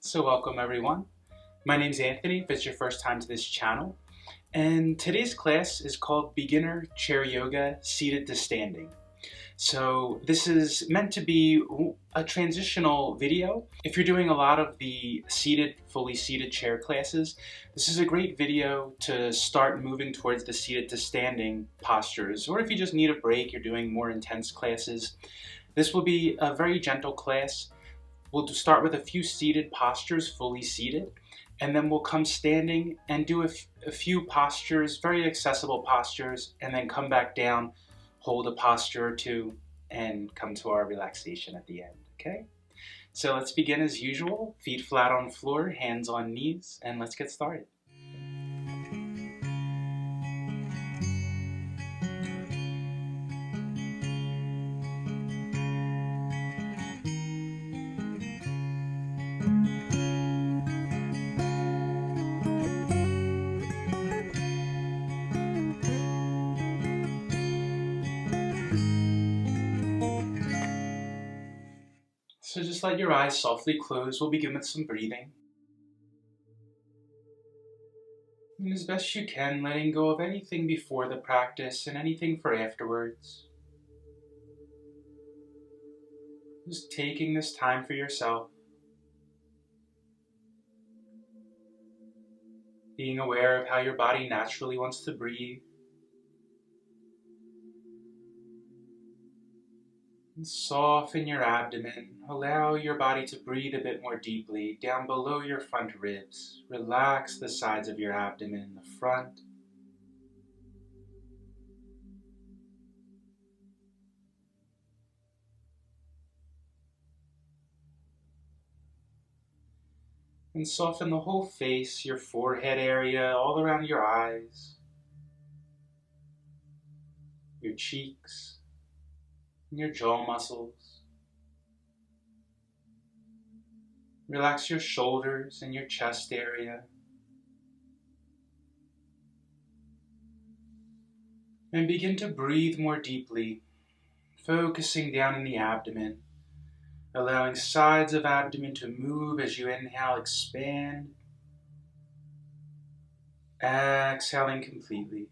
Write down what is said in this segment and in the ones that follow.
So welcome everyone. My name's Anthony if it's your first time to this channel. And today's class is called Beginner Chair Yoga Seated to Standing. So this is meant to be a transitional video. If you're doing a lot of the fully seated chair classes, this is a great video to start moving towards the seated to standing postures. Or if you just need a break, you're doing more intense classes, this will be a very gentle class. We'll start with a few seated postures, fully seated, and then we'll come standing and do a few postures, very accessible postures, and then come back down, hold a posture or two, and come to our relaxation at the end, okay? So let's begin as usual, feet flat on floor, hands on knees, and let's get started. So just let your eyes softly close. We'll begin with some breathing. And as best you can, letting go of anything before the practice and anything for afterwards. Just taking this time for yourself. Being aware of how your body naturally wants to breathe. And soften your abdomen. Allow your body to breathe a bit more deeply down below your front ribs. Relax the sides of your abdomen, the front. And soften the whole face, your forehead area, all around your eyes, your cheeks, and your jaw muscles. Relax your shoulders and your chest area. And begin to breathe more deeply, focusing down in the abdomen, allowing sides of abdomen to move as you inhale, expand. Exhaling completely.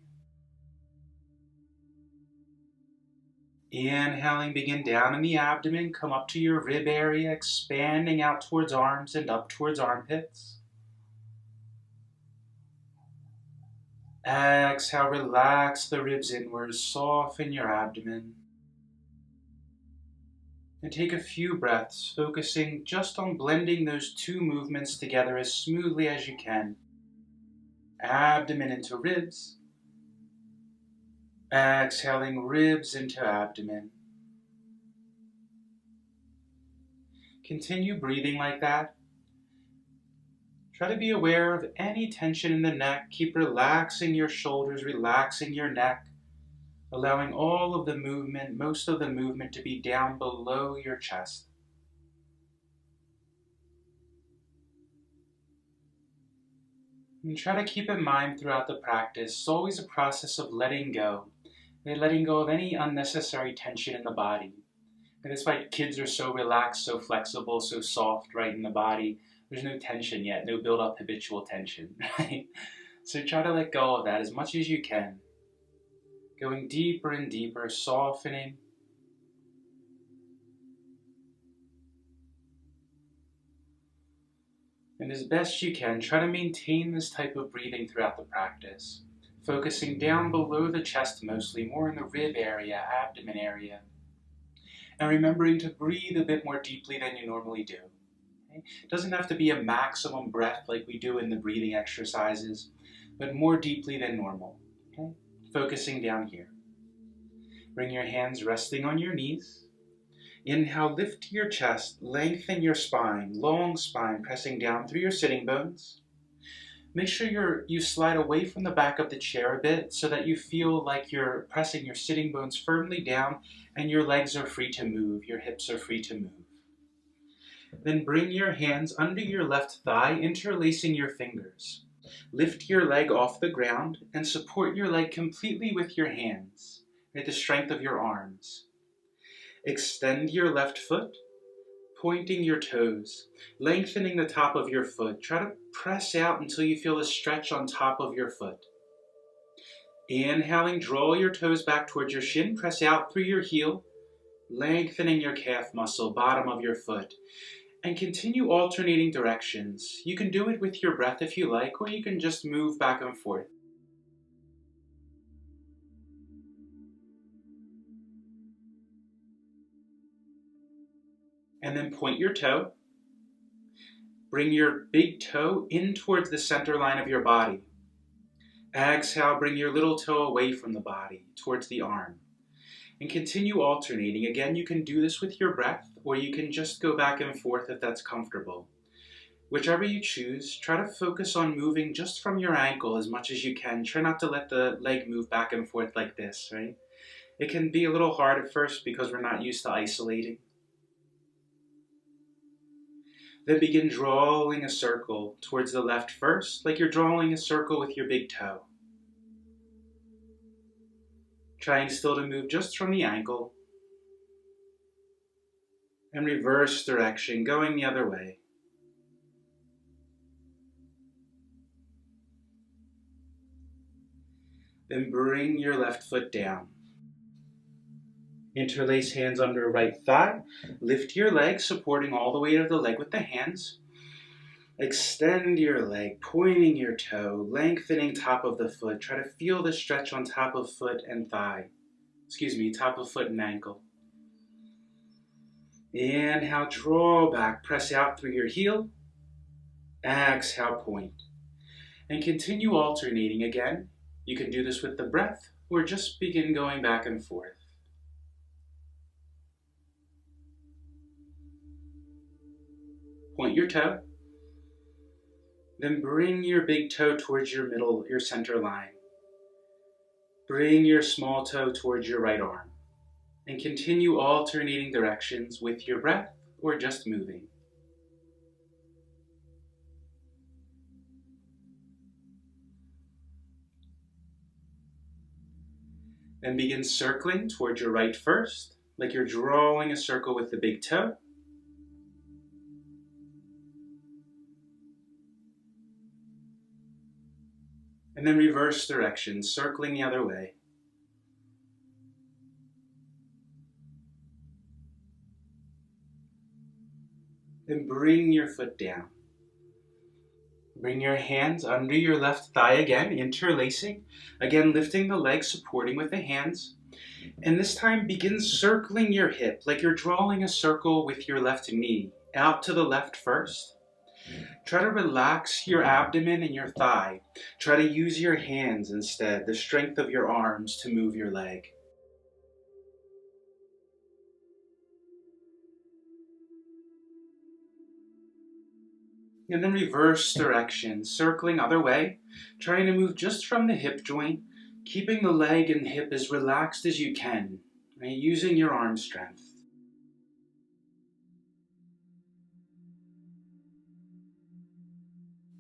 Inhaling, begin down in the abdomen, come up to your rib area, expanding out towards arms and up towards armpits. Exhale, relax the ribs inwards, soften your abdomen. And take a few breaths, focusing just on blending those two movements together as smoothly as you can. Abdomen into ribs. Exhaling, ribs into abdomen. Continue breathing like that. Try to be aware of any tension in the neck. Keep relaxing your shoulders, relaxing your neck, allowing all of the movement, most of the movement to be down below your chest. And try to keep in mind throughout the practice, it's always a process of letting go. Letting go of any unnecessary tension in the body. And that's why kids are so relaxed, so flexible, so soft right in the body. There's no tension yet, no build-up habitual tension, right? So try to let go of that as much as you can. Going deeper and deeper, softening. And as best you can, try to maintain this type of breathing throughout the practice. Focusing down below the chest mostly, more in the rib area, abdomen area. And remembering to breathe a bit more deeply than you normally do. Okay? It doesn't have to be a maximum breath like we do in the breathing exercises, but more deeply than normal. Okay? Focusing down here. Bring your hands resting on your knees. Inhale, lift your chest, lengthen your spine, long spine, pressing down through your sitting bones. Make sure you slide away from the back of the chair a bit so that you feel like you're pressing your sitting bones firmly down and your legs are free to move, your hips are free to move. Then bring your hands under your left thigh, interlacing your fingers. Lift your leg off the ground and support your leg completely with your hands, at the strength of your arms. Extend your left foot, pointing your toes, lengthening the top of your foot. Try to press out until you feel a stretch on top of your foot. Inhaling, draw your toes back towards your shin, press out through your heel, lengthening your calf muscle, bottom of your foot, and continue alternating directions. You can do it with your breath if you like, or you can just move back and forth. And then point your toe. Bring your big toe in towards the center line of your body. Exhale, bring your little toe away from the body, towards the arm. And continue alternating. Again, you can do this with your breath, or you can just go back and forth if that's comfortable. Whichever you choose, try to focus on moving just from your ankle as much as you can. Try not to let the leg move back and forth like this, right? It can be a little hard at first because we're not used to isolating. Then begin drawing a circle towards the left first, like you're drawing a circle with your big toe. Trying still to move just from the ankle. And reverse direction, going the other way. Then bring your left foot down. Interlace hands under right thigh. Lift your leg, supporting all the weight of the leg with the hands. Extend your leg, pointing your toe, lengthening top of the foot. Try to feel the stretch on top of foot and thigh. Top of foot and ankle. Inhale, draw back, press out through your heel. Exhale, point. And continue alternating again. You can do this with the breath, or just begin going back and forth. Point your toe. Then bring your big toe towards your center line. Bring your small toe towards your right arm. And continue alternating directions with your breath, or just moving. Then begin circling towards your right first, like you're drawing a circle with the big toe. And then reverse direction, circling the other way. Then bring your foot down. Bring your hands under your left thigh again, interlacing. Again, lifting the leg, supporting with the hands. And this time, begin circling your hip, like you're drawing a circle with your left knee, out to the left first. Try to relax your abdomen and your thigh. Try to use your hands instead, the strength of your arms to move your leg. And then reverse direction, circling other way, trying to move just from the hip joint, keeping the leg and hip as relaxed as you can, right? Using your arm strength.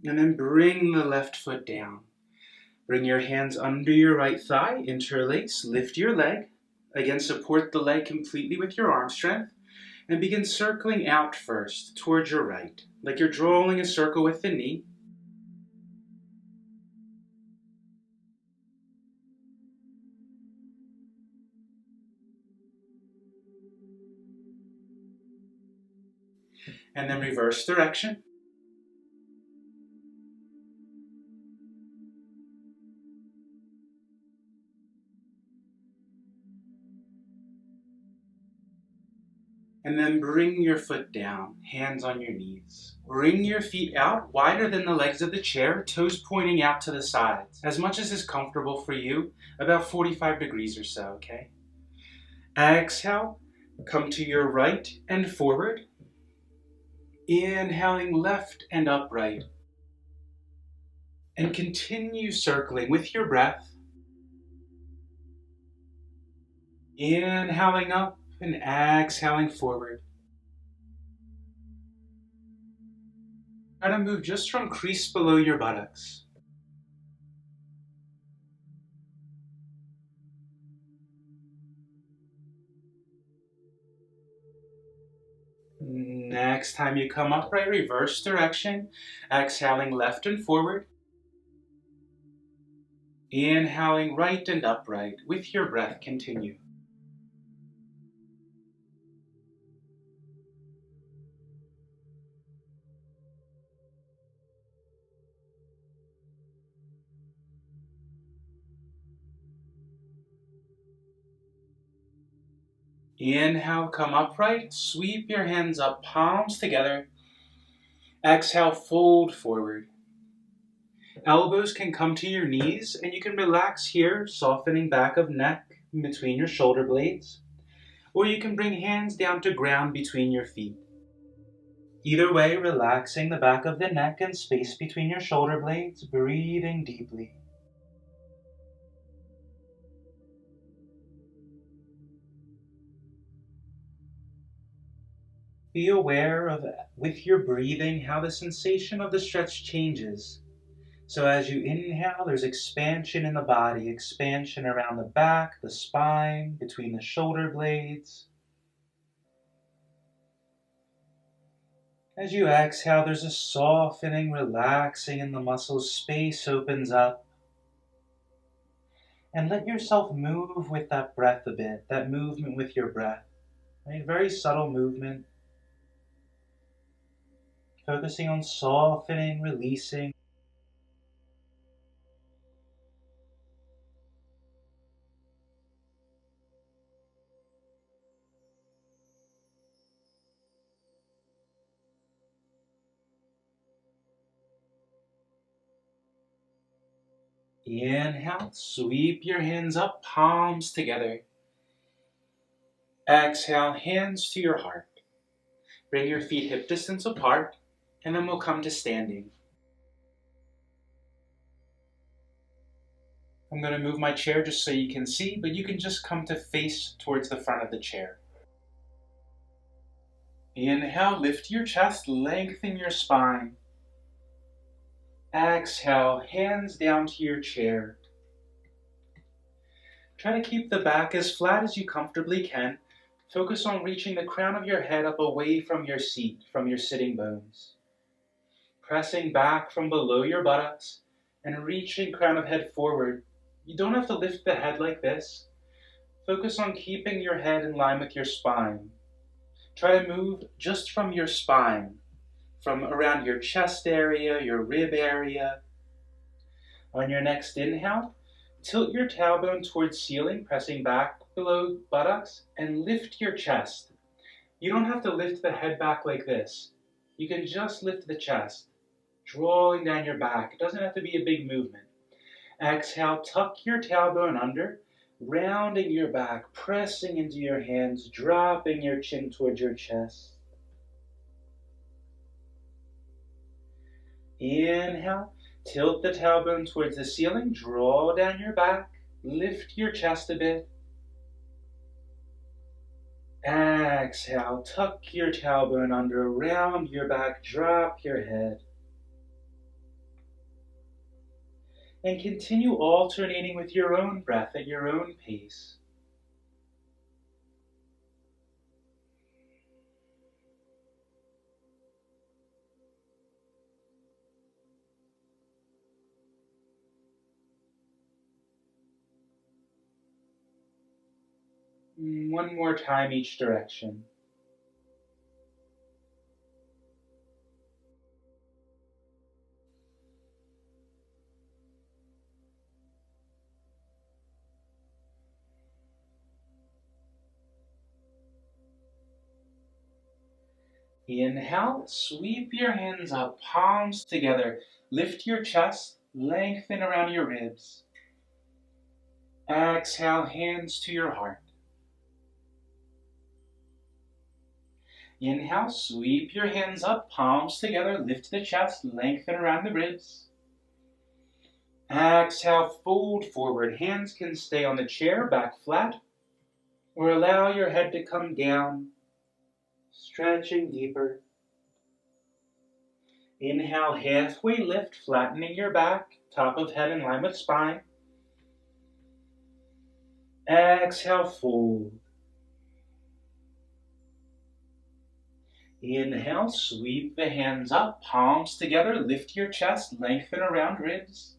And then bring the left foot down. Bring your hands under your right thigh, interlace, lift your leg. Again, support the leg completely with your arm strength. And begin circling out first, towards your right, like you're drawing a circle with the knee. And then reverse direction. And then bring your foot down, hands on your knees. Bring your feet out wider than the legs of the chair, toes pointing out to the sides. As much as is comfortable for you, about 45 degrees or so, okay? Exhale, come to your right and forward. Inhaling left and upright. And continue circling with your breath. Inhaling up and exhaling forward. Try to move just from crease below your buttocks. Next time you come upright, reverse direction, exhaling left and forward. Inhaling right and upright. With your breath, continue. Inhale, come upright, sweep your hands up, palms together. Exhale, fold forward. Elbows can come to your knees, and you can relax here, softening back of neck between your shoulder blades. Or you can bring hands down to ground between your feet. Either way, relaxing the back of the neck and space between your shoulder blades, breathing deeply. Be aware of, with your breathing, how the sensation of the stretch changes. So as you inhale, there's expansion in the body, expansion around the back, the spine, between the shoulder blades. As you exhale, there's a softening, relaxing in the muscles, space opens up. And let yourself move with that breath a bit, that movement with your breath. Right? Very subtle movement. Focusing on softening, releasing. Inhale, sweep your hands up, palms together. Exhale, hands to your heart. Bring your feet hip distance apart, and then we'll come to standing. I'm going to move my chair just so you can see, but you can just come to face towards the front of the chair. Inhale, lift your chest, lengthen your spine. Exhale, hands down to your chair. Try to keep the back as flat as you comfortably can. Focus on reaching the crown of your head up away from your seat, from your sitting bones. Pressing back from below your buttocks and reaching crown of head forward. You don't have to lift the head like this. Focus on keeping your head in line with your spine. Try to move just from your spine, from around your chest area, your rib area. On your next inhale, tilt your tailbone towards ceiling, pressing back below buttocks, and lift your chest. You don't have to lift the head back like this. You can just lift the chest, drawing down your back. It doesn't have to be a big movement. Exhale, tuck your tailbone under, rounding your back, pressing into your hands, dropping your chin towards your chest. Inhale, tilt the tailbone towards the ceiling, draw down your back, lift your chest a bit. Exhale, tuck your tailbone under, round your back, drop your head. And continue alternating with your own breath at your own pace. One more time each direction. Inhale, sweep your hands up, palms together. Lift your chest, lengthen around your ribs. Exhale, hands to your heart. Inhale, sweep your hands up, palms together, lift the chest, lengthen around the ribs. Exhale, fold forward. Hands can stay on the chair, back flat, or allow your head to come down, stretching deeper. Inhale, halfway lift, flattening your back, top of head in line with spine. Exhale, fold. Inhale, sweep the hands up, palms together, lift your chest, lengthen around ribs.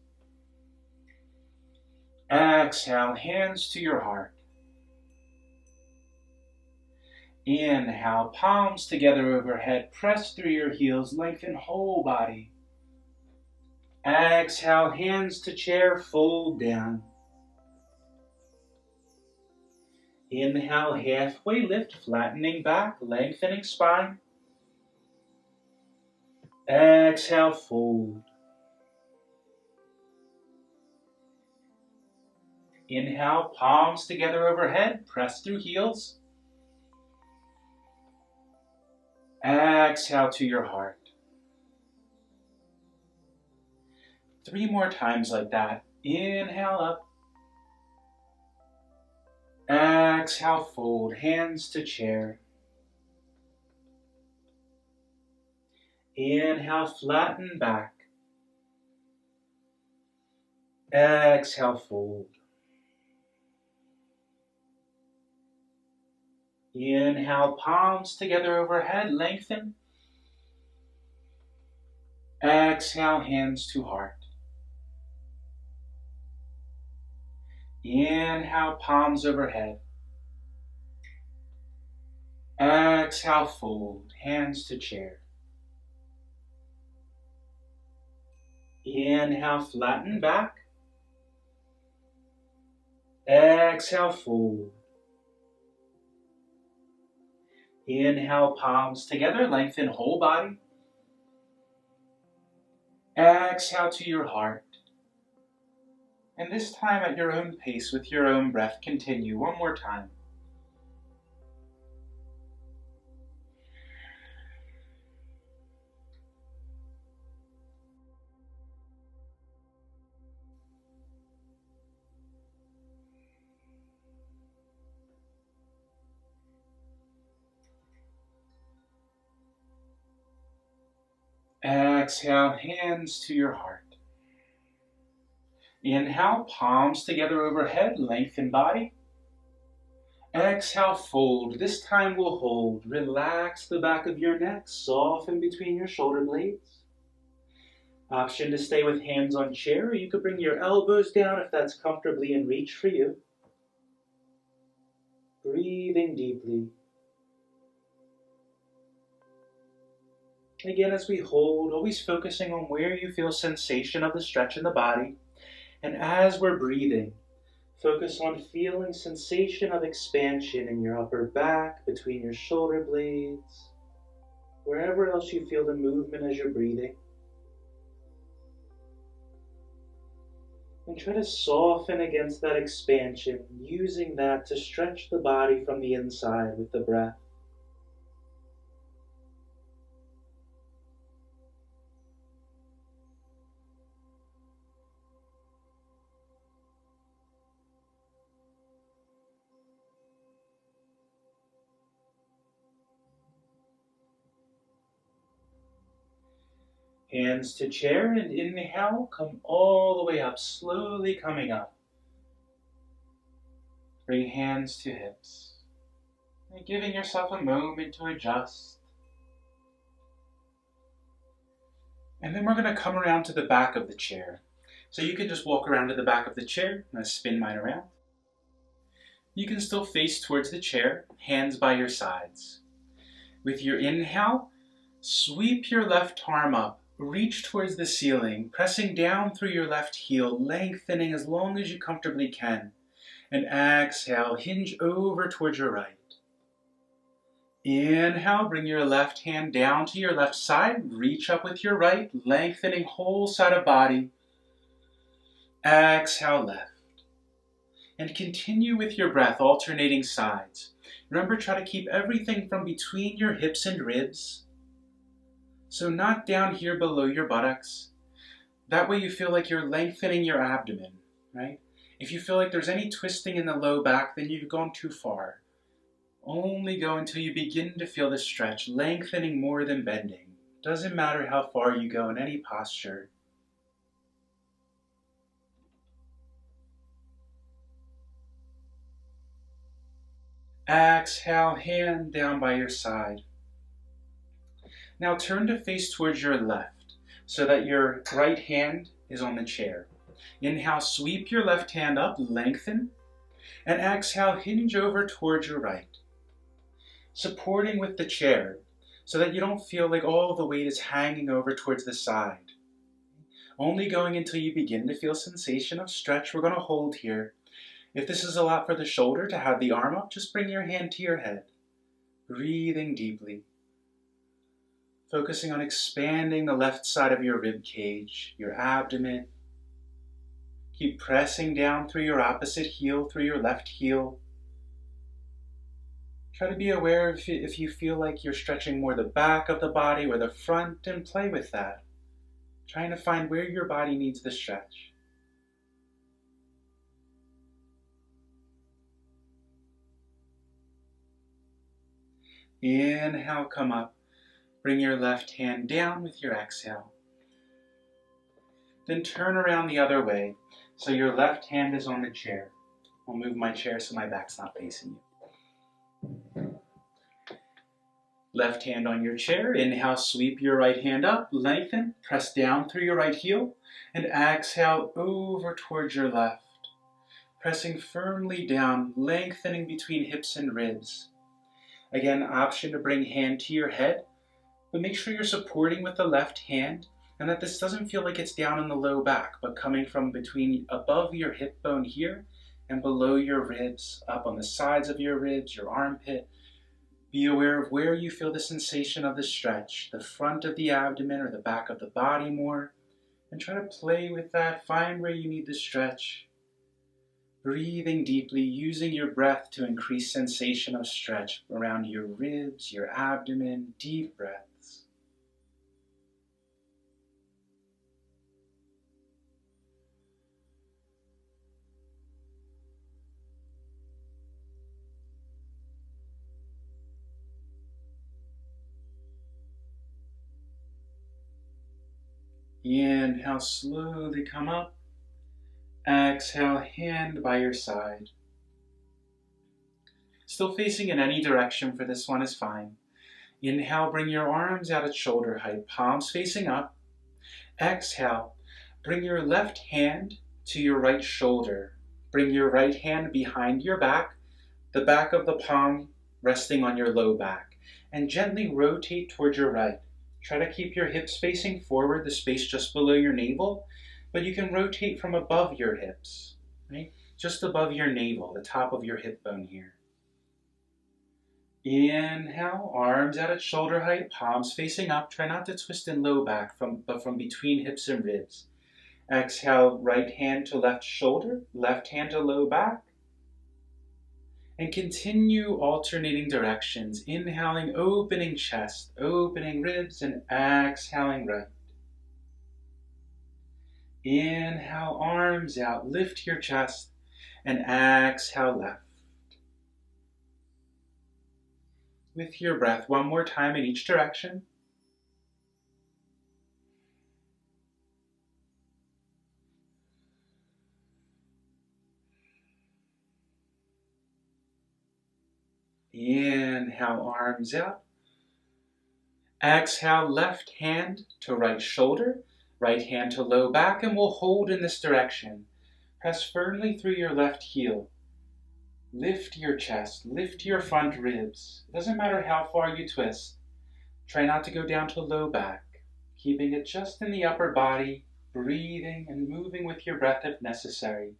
Exhale, hands to your heart. Inhale, palms together overhead, press through your heels, lengthen whole body. Exhale, hands to chair, fold down. Inhale, halfway lift, flattening back, lengthening spine. Exhale, fold. Inhale, palms together overhead, press through heels. Exhale to your heart. 3 more times like that. Inhale up. Exhale, fold, hands to chair. Inhale, flatten back. Exhale, fold. Inhale, palms together overhead, lengthen. Exhale, hands to heart. Inhale, palms overhead. Exhale, fold, hands to chair. Inhale, flatten back. Exhale, fold. Inhale, palms together, lengthen whole body. Exhale to your heart. And this time at your own pace with your own breath, continue one more time. Exhale, hands to your heart. Inhale, palms together overhead, lengthen body. Exhale, fold. This time we'll hold. Relax the back of your neck, soften between your shoulder blades. Option to stay with hands on chair, or you could bring your elbows down if that's comfortably in reach for you. Breathing deeply. Again, as we hold, always focusing on where you feel sensation of the stretch in the body. And as we're breathing, focus on feeling sensation of expansion in your upper back, between your shoulder blades, wherever else you feel the movement as you're breathing. And try to soften against that expansion, using that to stretch the body from the inside with the breath. Hands to chair, and inhale, come all the way up, slowly coming up. Bring hands to hips, and giving yourself a moment to adjust. And then we're going to come around to the back of the chair. So you can just walk around to the back of the chair, and I spin mine around. You can still face towards the chair, hands by your sides. With your inhale, sweep your left arm up. Reach towards the ceiling, pressing down through your left heel, lengthening as long as you comfortably can. And exhale, hinge over towards your right. Inhale, bring your left hand down to your left side. Reach up with your right, lengthening whole side of body. Exhale, left. And continue with your breath, alternating sides. Remember, try to keep everything from between your hips and ribs. So not down here below your buttocks. That way you feel like you're lengthening your abdomen, right? If you feel like there's any twisting in the low back, then you've gone too far. Only go until you begin to feel the stretch, lengthening more than bending. Doesn't matter how far you go in any posture. Exhale, hand down by your side. Now turn to face towards your left so that your right hand is on the chair. Inhale, sweep your left hand up, lengthen, and exhale, hinge over towards your right. Supporting with the chair so that you don't feel like all the weight is hanging over towards the side. Only going until you begin to feel sensation of stretch. We're going to hold here. If this is a lot for the shoulder to have the arm up, just bring your hand to your head. Breathing deeply. Focusing on expanding the left side of your rib cage, your abdomen. Keep pressing down through your opposite heel, through your left heel. Try to be aware if you feel like you're stretching more the back of the body or the front, and play with that. Trying to find where your body needs the stretch. Inhale, come up. Bring your left hand down with your exhale. Then turn around the other way so your left hand is on the chair. I'll move my chair so my back's not facing you. Left hand on your chair. Inhale, sweep your right hand up, lengthen, press down through your right heel, and exhale over towards your left. Pressing firmly down, lengthening between hips and ribs. Again, option to bring hand to your head, but make sure you're supporting with the left hand and that this doesn't feel like it's down in the low back, but coming from between above your hip bone here and below your ribs, up on the sides of your ribs, your armpit. Be aware of where you feel the sensation of the stretch, the front of the abdomen or the back of the body more, and try to play with that. Find where you need the stretch. Breathing deeply, using your breath to increase sensation of stretch around your ribs, your abdomen, deep breaths. Inhale, slowly come up. Exhale, hand by your side. Still facing in any direction for this one is fine. Inhale, bring your arms out at shoulder height, palms facing up. Exhale, bring your left hand to your right shoulder. Bring your right hand behind your back, the back of the palm resting on your low back, and gently rotate towards your right. Try to keep your hips facing forward, the space just below your navel, but you can rotate from above your hips, right? Just above your navel, the top of your hip bone here. Inhale, arms out at shoulder height, palms facing up. Try not to twist in low back, but from between hips and ribs. Exhale, right hand to left shoulder, left hand to low back. And continue alternating directions. Inhaling, opening chest, opening ribs, and exhaling right. Inhale, arms out, lift your chest, and exhale left. With your breath, one more time in each direction. Inhale, arms out. Exhale, left hand to right shoulder, right hand to low back, and we'll hold in this direction. Press firmly through your left heel. Lift your chest, lift your front ribs. It doesn't matter how far you twist. Try not to go down to low back, keeping it just in the upper body, breathing and moving with your breath if necessary,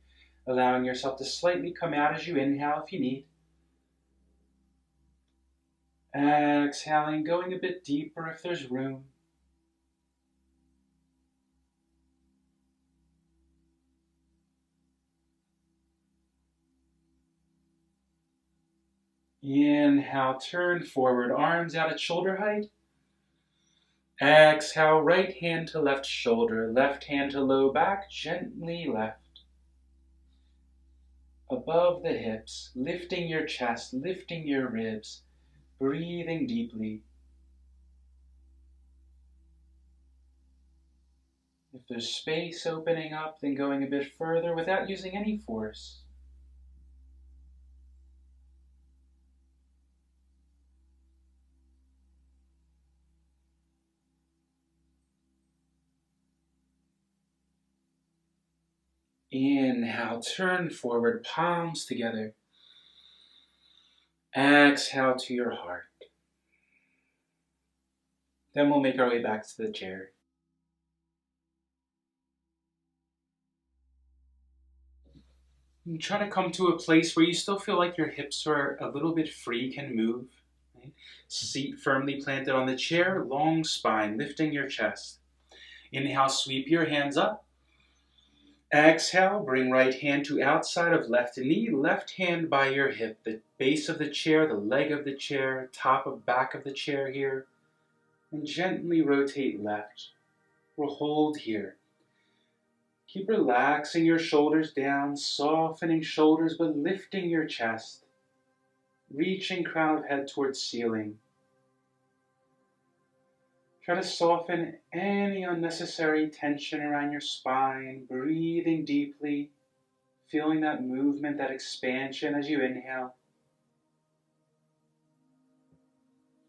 allowing yourself to slightly come out as you inhale if you need. Exhaling, going a bit deeper if there's room. Inhale, turn forward, arms out at shoulder height. Exhale, right hand to left shoulder, left hand to low back, gently left. Above the hips, lifting your chest, lifting your ribs, breathing deeply. If there's space opening up, then going a bit further without using any force. Inhale, turn forward, palms together. Exhale to your heart. Then we'll make our way back to the chair. And try to come to a place where you still feel like your hips are a little bit free, can move. Right? Seat firmly planted on the chair, long spine, lifting your chest. Inhale, sweep your hands up. Exhale, bring right hand to outside of left knee, left hand by your hip, the base of the chair, the leg of the chair, top of back of the chair here. And gently rotate left. We'll hold here. Keep relaxing your shoulders down, softening shoulders, but lifting your chest. Reaching crown of head towards ceiling. Try to soften any unnecessary tension around your spine, breathing deeply, feeling that movement, that expansion as you inhale.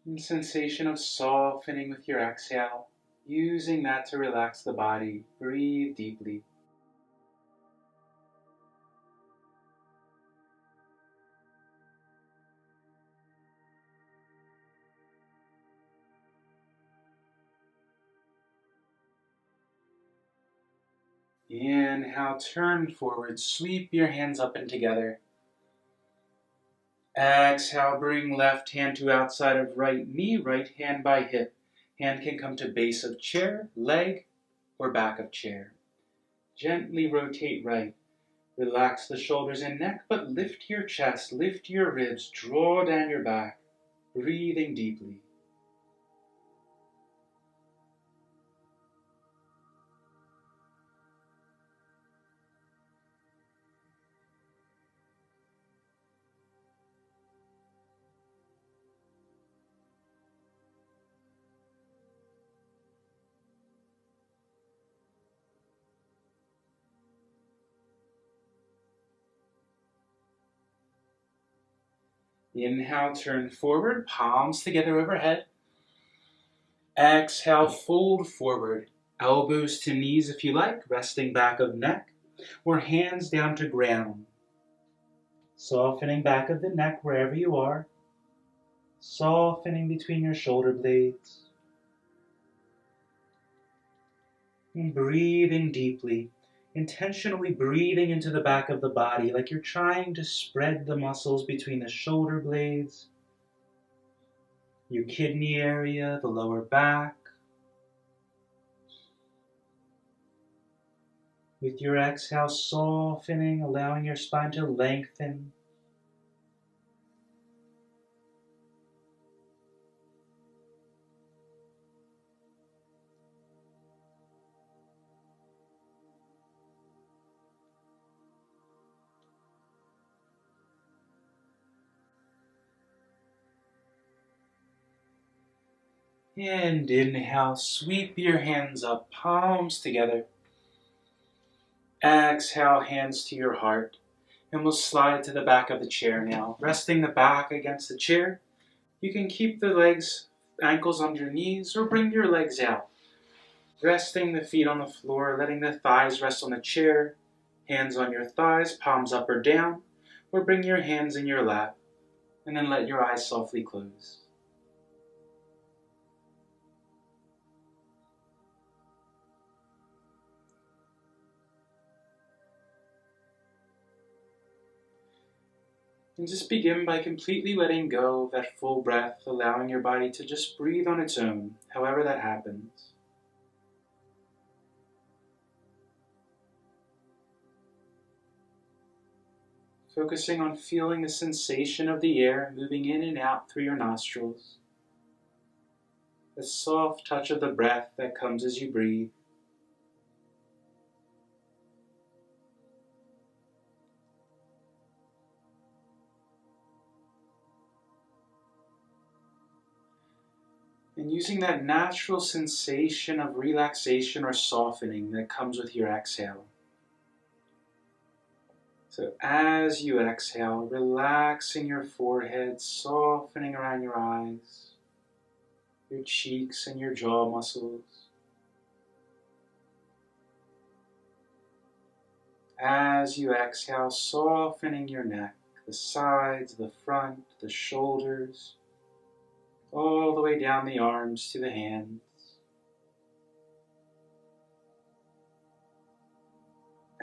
And sensation of softening with your exhale, using that to relax the body. Breathe deeply. Inhale, turn forward, sweep your hands up and together. Exhale, bring left hand to outside of right knee, right hand by hip. Hand can come to base of chair, leg, or back of chair. Gently rotate right. Relax the shoulders and neck, but lift your chest, lift your ribs, draw down your back, breathing deeply. Inhale, turn forward, palms together overhead. Exhale, fold forward, elbows to knees if you like, resting back of neck, or hands down to ground. Softening back of the neck wherever you are, softening between your shoulder blades. And breathing deeply, intentionally breathing into the back of the body like you're trying to spread the muscles between the shoulder blades, your kidney area, the lower back. With your exhale, softening, allowing your spine to lengthen. And inhale, sweep your hands up, palms together. Exhale, hands to your heart. And we'll slide to the back of the chair now, resting the back against the chair. You can keep the legs, ankles on your knees, or bring your legs out. Resting the feet on the floor, letting the thighs rest on the chair. Hands on your thighs, palms up or down. Or bring your hands in your lap. And then let your eyes softly close. And just begin by completely letting go of that full breath, allowing your body to just breathe on its own, however that happens. Focusing on feeling the sensation of the air moving in and out through your nostrils. The soft touch of the breath that comes as you breathe. And using that natural sensation of relaxation or softening that comes with your exhale. So as you exhale, relaxing your forehead, softening around your eyes, your cheeks and your jaw muscles. As you exhale, softening your neck, the sides, the front, the shoulders, all the way down the arms to the hands.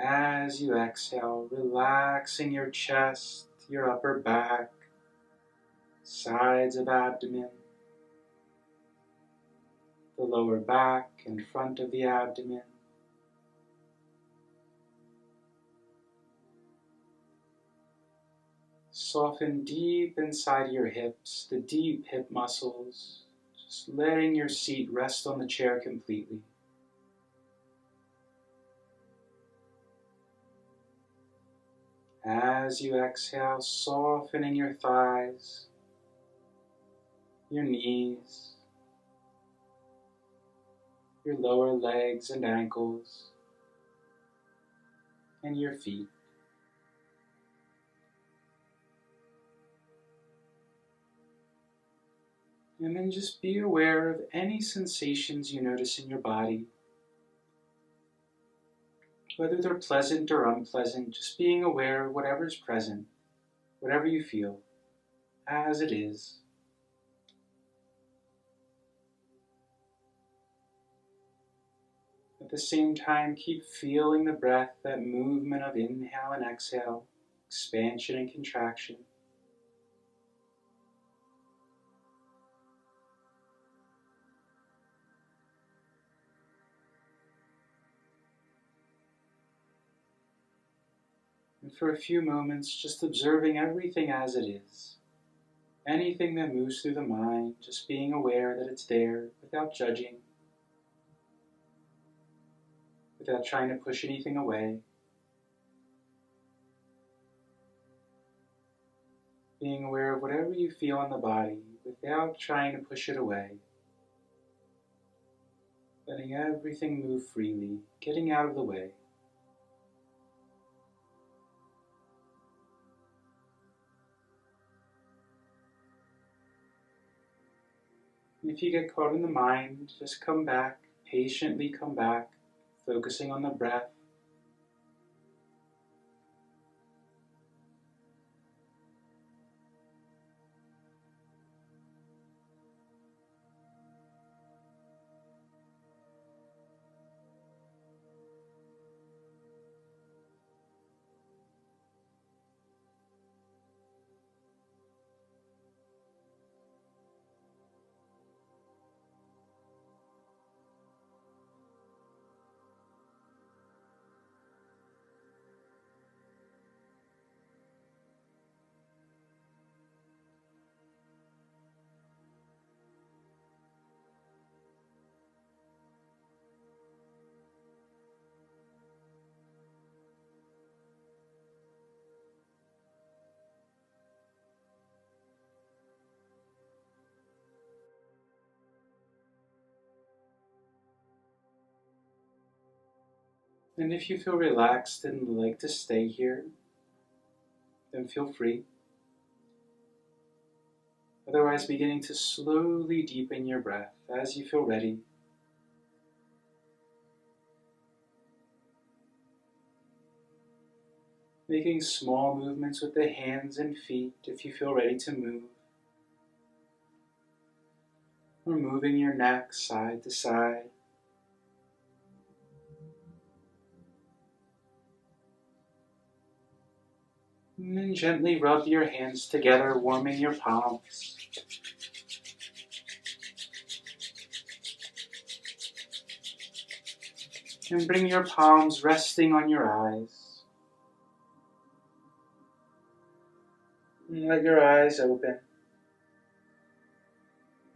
As you exhale, relaxing your chest, your upper back, sides of abdomen, the lower back and front of the abdomen. Soften deep inside your hips, the deep hip muscles, just letting your seat rest on the chair completely. As you exhale, softening your thighs, your knees, your lower legs and ankles, and your feet. And then just be aware of any sensations you notice in your body, whether they're pleasant or unpleasant, just being aware of whatever's present, whatever you feel, as it is. At the same time, keep feeling the breath, that movement of inhale and exhale, expansion and contraction. And for a few moments, just observing everything as it is. Anything that moves through the mind, just being aware that it's there without judging, without trying to push anything away. Being aware of whatever you feel in the body without trying to push it away. Letting everything move freely, getting out of the way. And if you get caught in the mind, just come back, patiently come back, focusing on the breath. And if you feel relaxed and like to stay here, then feel free. Otherwise, beginning to slowly deepen your breath as you feel ready. Making small movements with the hands and feet if you feel ready to move. Or moving your neck side to side. And then gently rub your hands together, warming your palms. And bring your palms resting on your eyes. And let your eyes open.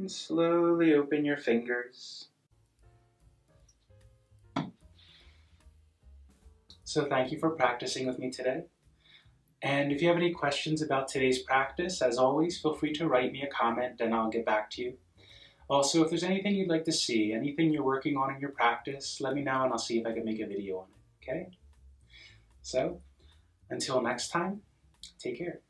And slowly open your fingers. So thank you for practicing with me today. And if you have any questions about today's practice, as always, feel free to write me a comment and I'll get back to you. Also, if there's anything you'd like to see, anything you're working on in your practice, let me know and I'll see if I can make a video on it, okay? So, until next time, take care.